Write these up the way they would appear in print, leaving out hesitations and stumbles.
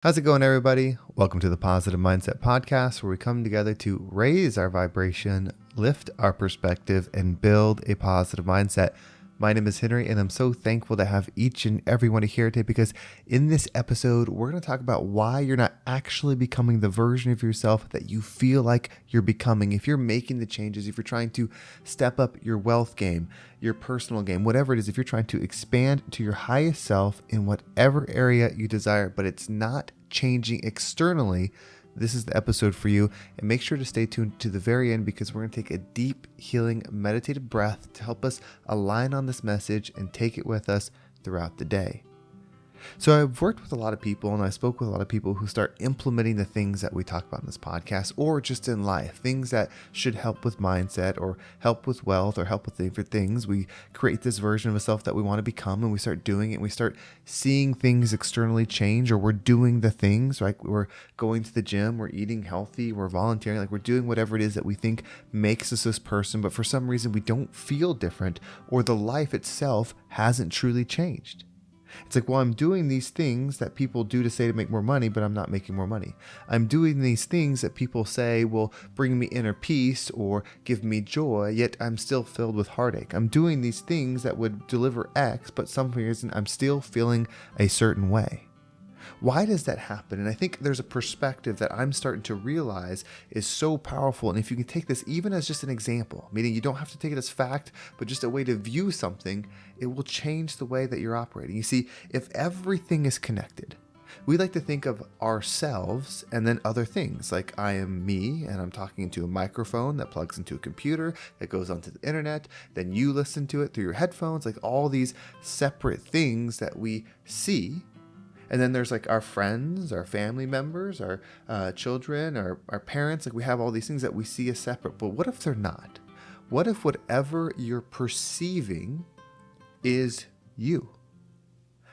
How's it going, everybody? Welcome to the Positive Mindset Podcast, where we come together to raise our vibration, lift our perspective, and build a positive mindset. My name is Henry, and I'm so thankful to have each and every one here today because in this episode, we're going to talk about why you're not actually becoming the version of yourself that you feel like you're becoming. If you're making the changes, if you're trying to step up your wealth game, your personal game, whatever it is, if you're trying to expand to your highest self in whatever area you desire, but it's not changing externally, this is the episode for you. And make sure to stay tuned to the very end because we're going to take a deep, healing, meditative breath to help us align on this message and take it with us throughout the day. So I've worked with a lot of people and I spoke with a lot of people who start implementing the things that we talk about in this podcast or just in life, things that should help with mindset or help with wealth or help with different things. We create this version of a self that we want to become and we start doing it and we start seeing things externally change, or we're doing the things, like we're going to the gym, we're eating healthy, we're volunteering, like we're doing whatever it is that we think makes us this person, but for some reason we don't feel different or the life itself hasn't truly changed. It's like, well, I'm doing these things that people do to say to make more money, but I'm not making more money. I'm doing these things that people say will bring me inner peace or give me joy, yet I'm still filled with heartache. I'm doing these things that would deliver X, but some reason I'm still feeling a certain way. Why does that happen? And I think there's a perspective that I'm starting to realize is so powerful. And if you can take this even as just an example, meaning you don't have to take it as fact, but just a way to view something, it will change the way that you're operating. You see, if everything is connected, we like to think of ourselves and then other things, like I am me and I'm talking into a microphone that plugs into a computer that goes onto the internet. Then you listen to it through your headphones, like all these separate things that we see. And then there's like our friends, our family members, our children, our parents. Like we have all these things that we see as separate. But what if they're not? What if whatever you're perceiving is you?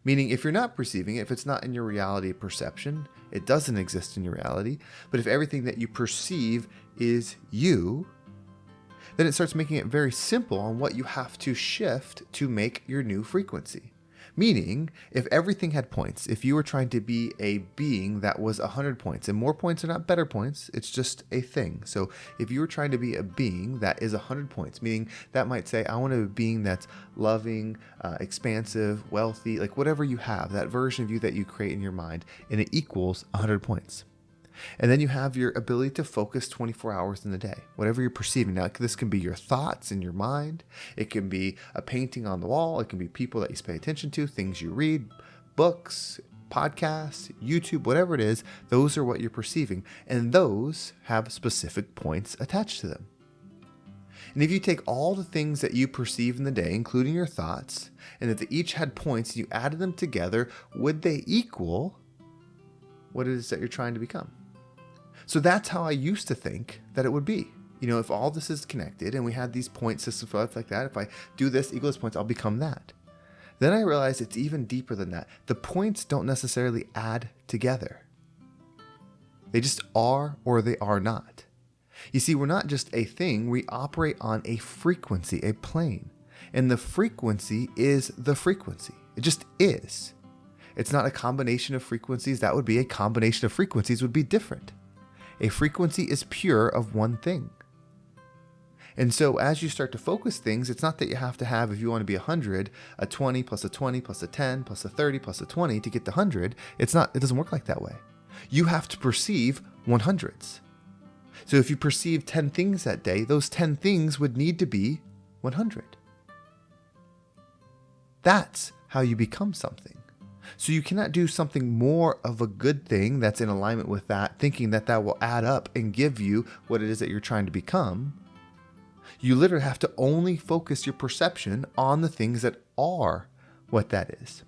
Meaning if you're not perceiving it, if it's not in your reality of perception, it doesn't exist in your reality. But if everything that you perceive is you, then it starts making it very simple on what you have to shift to make your new frequency. Meaning, if everything had points, if you were trying to be a being that was 100 points, and more points are not better points, it's just a thing. So if you were trying to be a being that is 100 points, meaning that might say, I want to be a being that's loving, expansive, wealthy, like whatever you have, that version of you that you create in your mind, and it equals 100 points. And then you have your ability to focus 24 hours in the day, whatever you're perceiving. Now, this can be your thoughts in your mind. It can be a painting on the wall. It can be people that you pay attention to, things you read, books, podcasts, YouTube, whatever it is. Those are what you're perceiving. And those have specific points attached to them. And if you take all the things that you perceive in the day, including your thoughts, and if they each had points, and you added them together, would they equal what it is that you're trying to become? So that's how I used to think that it would be. You know, if all this is connected and we had these point systems for life like that, if I do this, equal this points, I'll become that. Then I realized it's even deeper than that. The points don't necessarily add together. They just are or they are not. You see, we're not just a thing, we operate on a frequency, a plane. And the frequency is the frequency. It just is. It's not a combination of frequencies. That would be a combination of frequencies would be different. A frequency is pure of one thing. And so as you start to focus things, it's not that you have to have, if you want to be 100, a 20 plus a 20 plus a 10 plus a 30 plus a 20 to get to 100. It doesn't work like that way. You have to perceive 100s. So if you perceive 10 things that day, those 10 things would need to be 100. That's how you become something. So you cannot do something more of a good thing that's in alignment with that, thinking that that will add up and give you what it is that you're trying to become. You literally have to only focus your perception on the things that are what that is.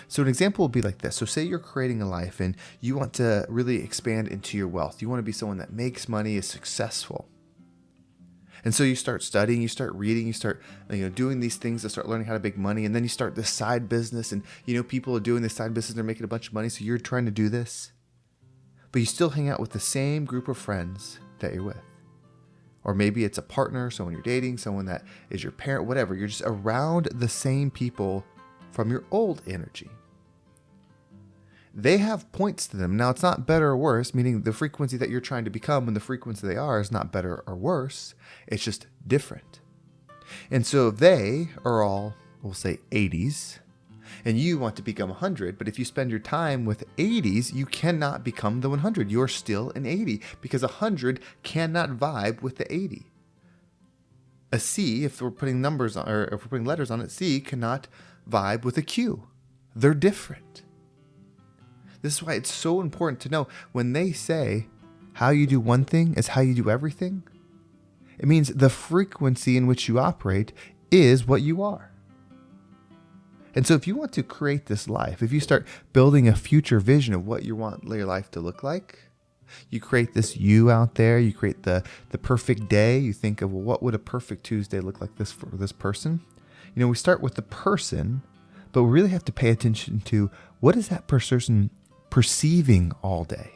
So an example would be like this. So say you're creating a life and you want to really expand into your wealth. You want to be someone that makes money, is successful. And so you start studying, you start reading, you start doing these things to start learning how to make money. And then you start this side business and people are doing this side business, they're making a bunch of money. So you're trying to do this, but you still hang out with the same group of friends that you're with. Or maybe it's a partner, someone you're dating, someone that is your parent, whatever. You're just around the same people from your old energy. they have points to them. Now, it's not better or worse, meaning the frequency that you're trying to become and the frequency they are is not better or worse. It's just different. And so they are all, we'll say 80s, and you want to become 100, but if you spend your time with 80s, you cannot become the 100. You're still an 80 because 100 cannot vibe with the 80. A C, if we're putting numbers on, or if we're putting letters on it, C cannot vibe with a Q. They're different. This is why it's so important to know when they say how you do one thing is how you do everything. It means the frequency in which you operate is what you are. And so if you want to create this life, if you start building a future vision of what you want your life to look like, you create this you out there, you create the perfect day. You think of, well, what would a perfect Tuesday look like this for this person? We start with the person, but we really have to pay attention to what is that person perceiving all day.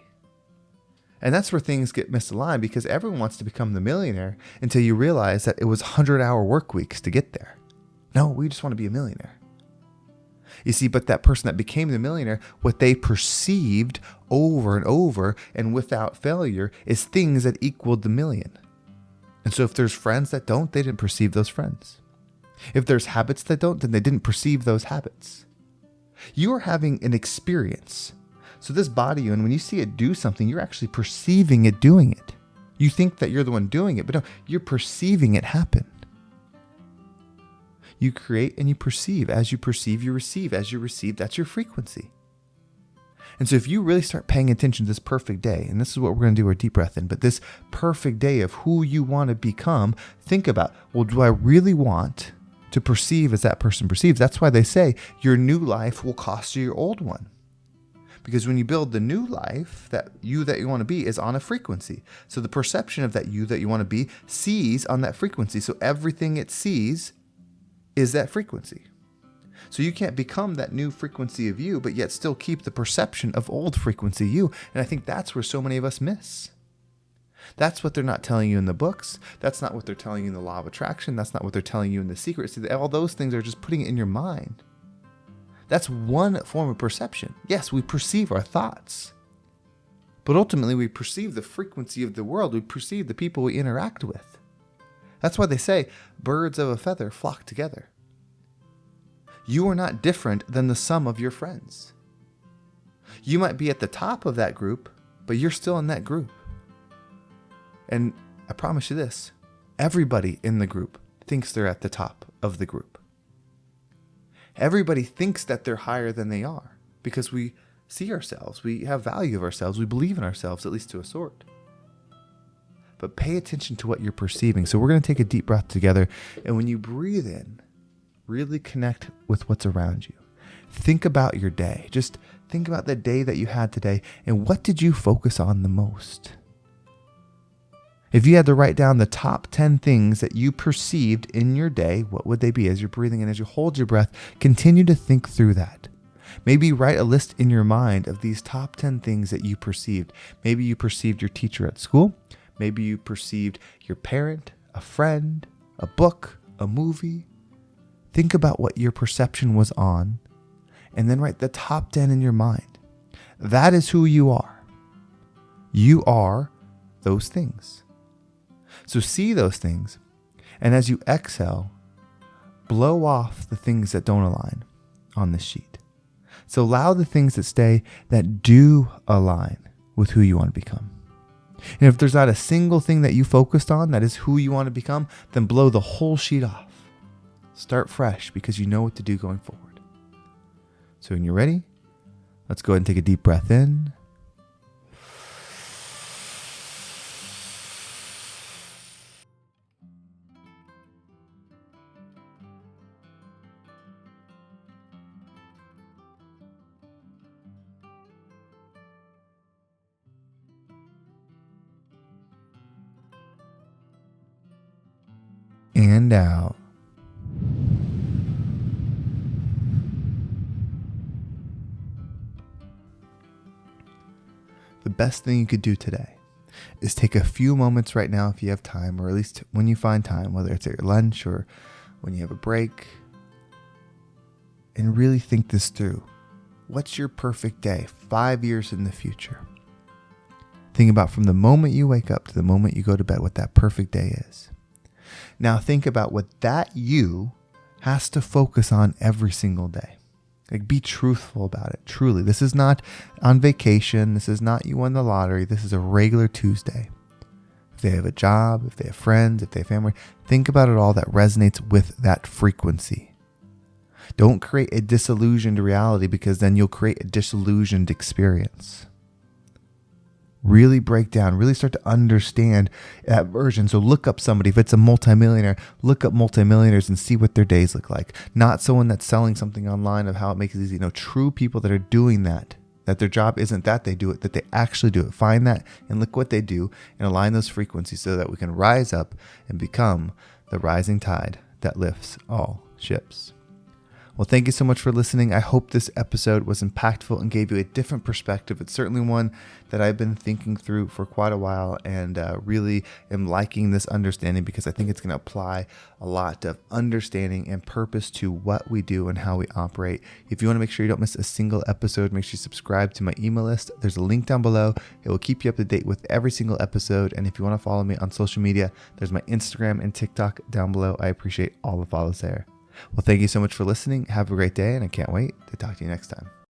And that's where things get misaligned because everyone wants to become the millionaire until you realize that it was 100-hour work weeks to get there. No, we just want to be a millionaire. You see, but that person that became the millionaire, what they perceived over and over and without failure is things that equaled the million. And so if there's friends that don't, they didn't perceive those friends. If there's habits that don't, then they didn't perceive those habits. You are having an experience. So this body, and when you see it do something, you're actually perceiving it doing it. You think that you're the one doing it, but no, you're perceiving it happen. You create and you perceive. As you perceive, you receive. As you receive, that's your frequency. And so if you really start paying attention to this perfect day, and this is what we're going to do our deep breath in, but this perfect day of who you want to become, think about, well, do I really want to perceive as that person perceives? That's why they say your new life will cost you your old one. Because when you build the new life, that you want to be is on a frequency. So the perception of that you that you want to be sees on that frequency. So everything it sees is that frequency. So you can't become that new frequency of you, but yet still keep the perception of old frequency you. And I think that's where so many of us miss. That's what they're not telling you in the books. That's not what they're telling you in the law of attraction. That's not what they're telling you in the secret. See, all those things are just putting it in your mind. That's one form of perception. Yes, we perceive our thoughts. But ultimately, we perceive the frequency of the world. We perceive the people we interact with. That's why they say birds of a feather flock together. You are not different than the sum of your friends. You might be at the top of that group, but you're still in that group. And I promise you this, everybody in the group thinks they're at the top of the group. Everybody thinks that they're higher than they are because we see ourselves, we have value of ourselves, we believe in ourselves, at least to a sort. But pay attention to what you're perceiving. So we're going to take a deep breath together. And when you breathe in, really connect with what's around you. Think about your day. Just think about the day that you had today. And what did you focus on the most? If you had to write down the top 10 things that you perceived in your day, what would they be? As you're breathing in, as you hold your breath, continue to think through that. Maybe write a list in your mind of these top 10 things that you perceived. Maybe you perceived your teacher at school. Maybe you perceived your parent, a friend, a book, a movie. Think about what your perception was on, and then write the top 10 in your mind. That is who you are. You are those things. So see those things, and as you exhale, blow off the things that don't align on this sheet. So allow the things that stay that do align with who you want to become. And if there's not a single thing that you focused on that is who you want to become, then blow the whole sheet off. Start fresh because you know what to do going forward. So when you're ready, let's go ahead and take a deep breath in. And out. The best thing you could do today is take a few moments right now if you have time, or at least when you find time, whether it's at your lunch or when you have a break, and really think this through. What's your perfect day 5 years in the future? Think about from the moment you wake up to the moment you go to bed, what that perfect day is. Now think about what that you has to focus on every single day. Like, be truthful about it. Truly. This is not on vacation. This is not you won the lottery. This is a regular Tuesday. If they have a job, if they have friends, if they have family, think about it all that resonates with that frequency. Don't create a disillusioned reality, because then you'll create a disillusioned experience. Really break down, really start to understand that version. So look up somebody. If it's a multimillionaire, look up multimillionaires and see what their days look like. Not someone that's selling something online of how it makes it easy. No, true people that are doing that their job isn't that they do it, that they actually do it. Find that and look what they do and align those frequencies so that we can rise up and become the rising tide that lifts all ships. Well, thank you so much for listening. I hope this episode was impactful and gave you a different perspective. It's certainly one that I've been thinking through for quite a while, and really am liking this understanding, because I think it's going to apply a lot of understanding and purpose to what we do and how we operate. If you want to make sure you don't miss a single episode, make sure you subscribe to my email list. There's a link down below. It will keep you up to date with every single episode. And if you want to follow me on social media, there's my Instagram and TikTok down below. I appreciate all the follows there. Well, thank you so much for listening. Have a great day, and I can't wait to talk to you next time.